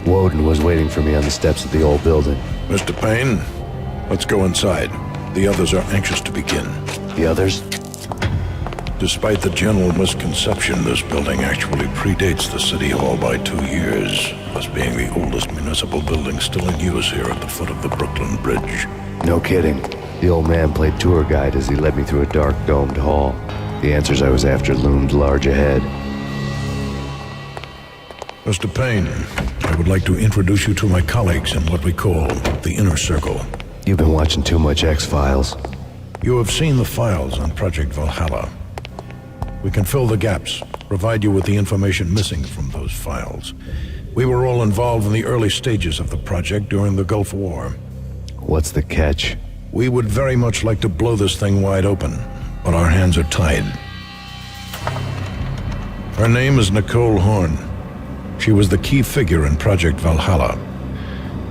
Woden was waiting for me on the steps of the old building. Mr. Payne, let's go inside. The others are anxious to begin. The others? Despite the general misconception, this building actually predates the City Hall by 2 years, thus being the oldest municipal building still in use here at the foot of the Brooklyn Bridge. No kidding. The old man played tour guide as he led me through a dark, domed hall. The answers I was after loomed large ahead. Mr. Payne, I would like to introduce you to my colleagues in what we call the Inner Circle. You've been watching too much X-Files. You have seen the files on Project Valhalla. We can fill the gaps, provide you with the information missing from those files. We were all involved in the early stages of the project during the Gulf War. What's the catch? We would very much like to blow this thing wide open, but our hands are tied. Her name is Nicole Horn. She was the key figure in Project Valhalla.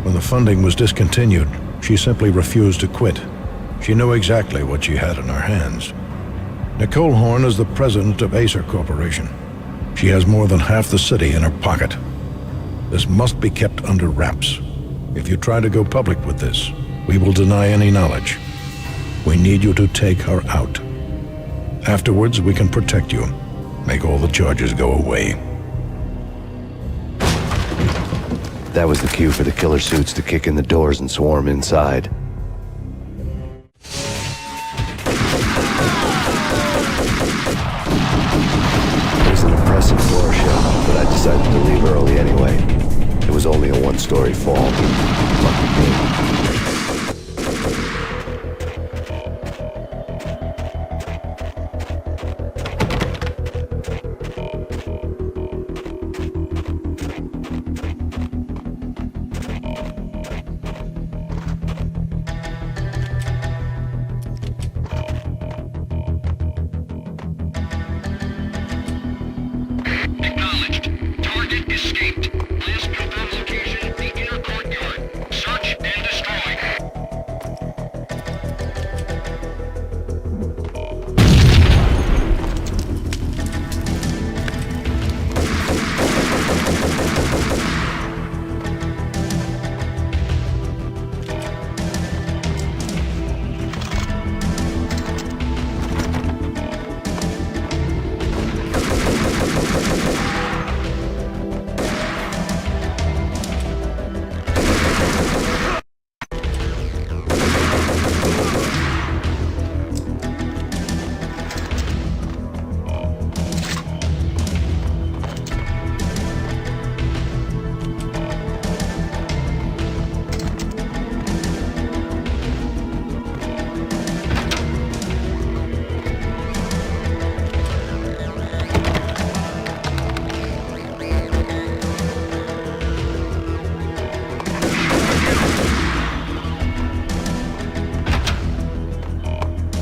When the funding was discontinued, she simply refused to quit. She knew exactly what she had in her hands. Nicole Horn is the president of Acer Corporation. She has more than half the city in her pocket. This must be kept under wraps. If you try to go public with this, we will deny any knowledge. We need you to take her out. Afterwards, we can protect you. Make all the charges go away. That was the cue for the killer suits to kick in the doors and swarm inside. It was an impressive floor show, but I decided to leave early anyway. It was only a one-story fall. Lucky me.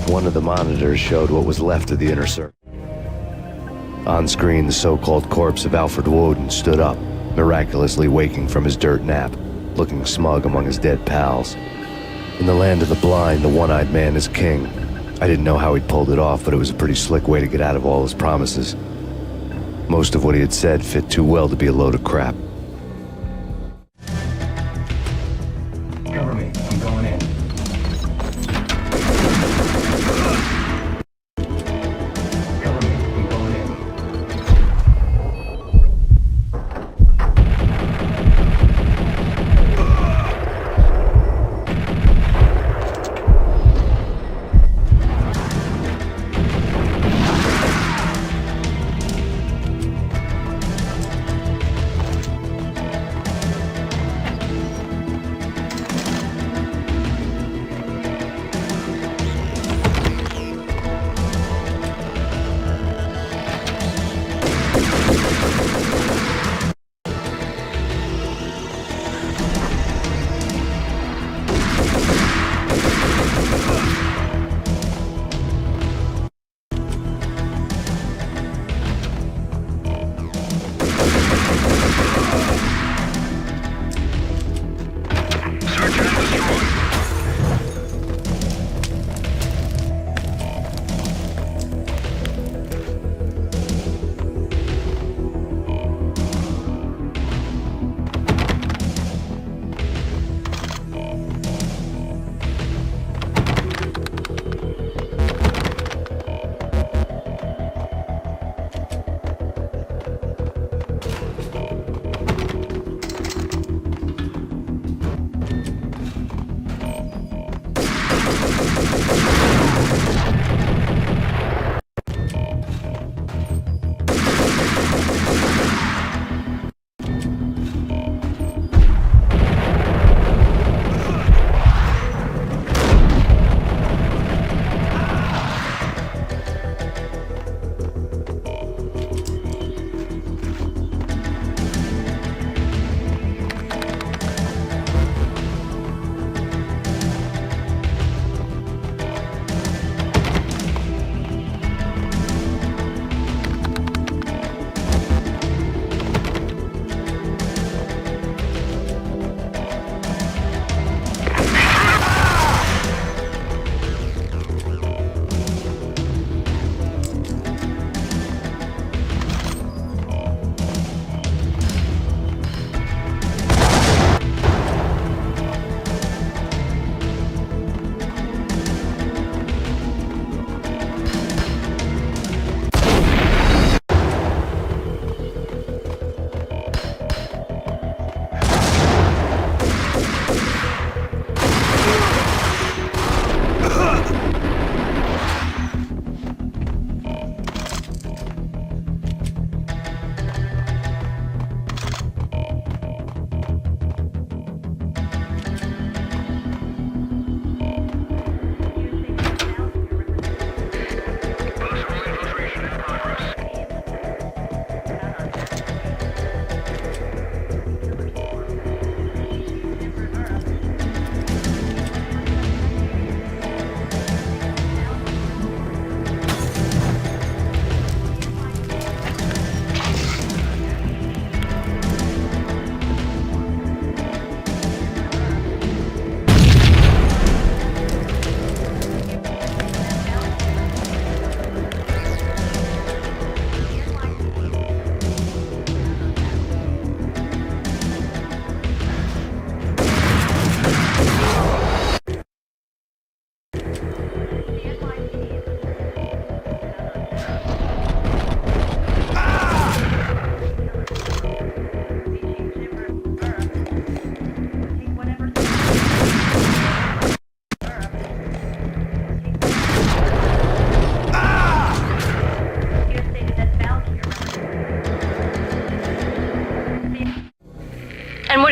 One of the monitors showed what was left of the Inner Circle. On screen, the so-called corpse of Alfred Woden stood up, miraculously waking from his dirt nap, looking smug among his dead pals. In the land of the blind, the one-eyed man is king. I didn't know how he'd pulled it off, but it was a pretty slick way to get out of all his promises. Most of what he had said fit too well to be a load of crap. Cover me. I'm going in. Cover me. I'm going in.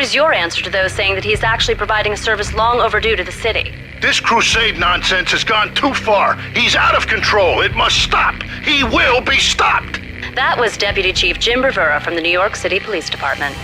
What is your answer to those saying that he is actually providing a service long overdue to the city? This crusade nonsense has gone too far. He's out of control. It must stop. He will be stopped. That was Deputy Chief Jim Bravura from the New York City Police Department.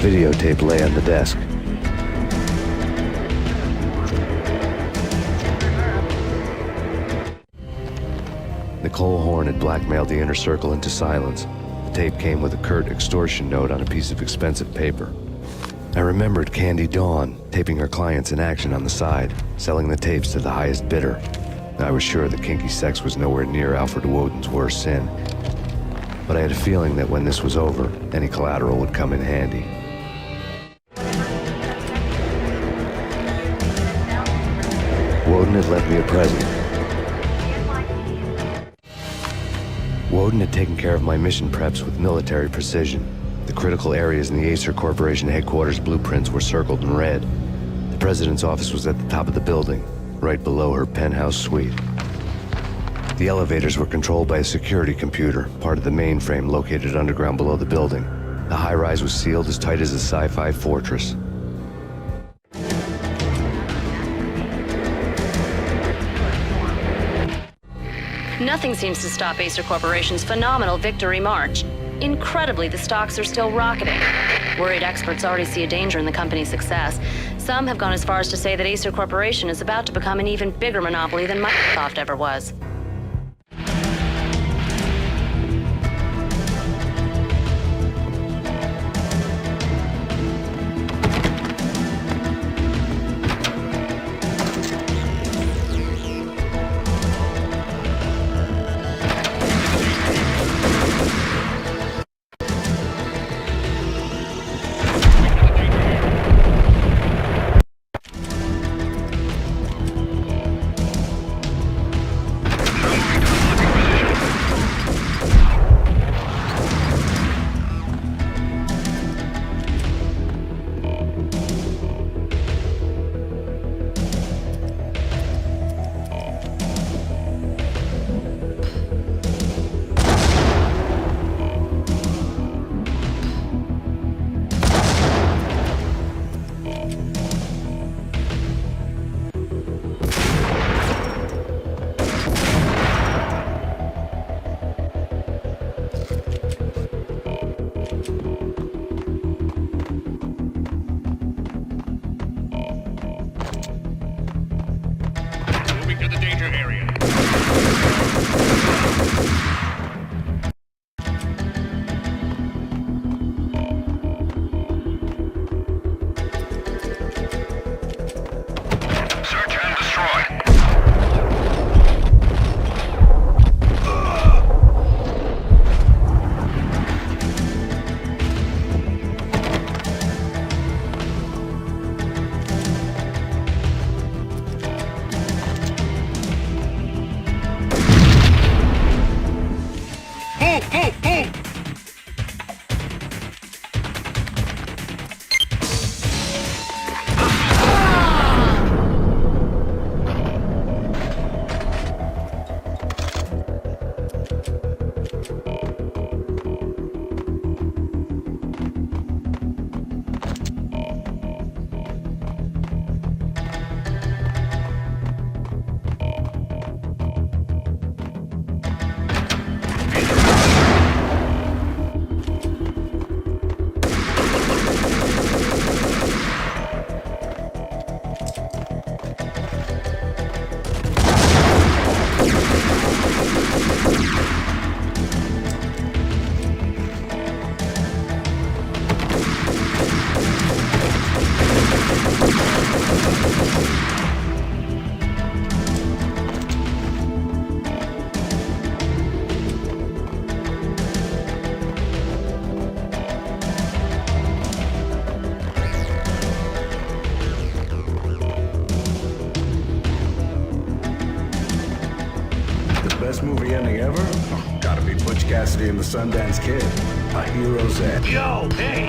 Videotape lay on the desk. Nicole Horn had blackmailed the inner circle into silence. The tape came with a curt extortion note on a piece of expensive paper. I remembered Candy Dawn taping her clients in action on the side, selling the tapes to the highest bidder. I was sure that kinky sex was nowhere near Alfred Woden's worst sin. But I had a feeling that when this was over, any collateral would come in handy. Woden had left me a present. Woden had taken care of my mission preps with military precision. The critical areas in the Acer Corporation headquarters blueprints were circled in red. The president's office was at the top of the building, right below her penthouse suite. The elevators were controlled by a security computer, part of the mainframe located underground below the building. The high-rise was sealed as tight as a sci-fi fortress. Nothing seems to stop Acer Corporation's phenomenal victory march. Incredibly, the stocks are still rocketing. Worried experts already see a danger in the company's success. Some have gone as far as to say that Acer Corporation is about to become an even bigger monopoly than Microsoft ever was. in the Sundance Kid. A hero's end. Yo, hey!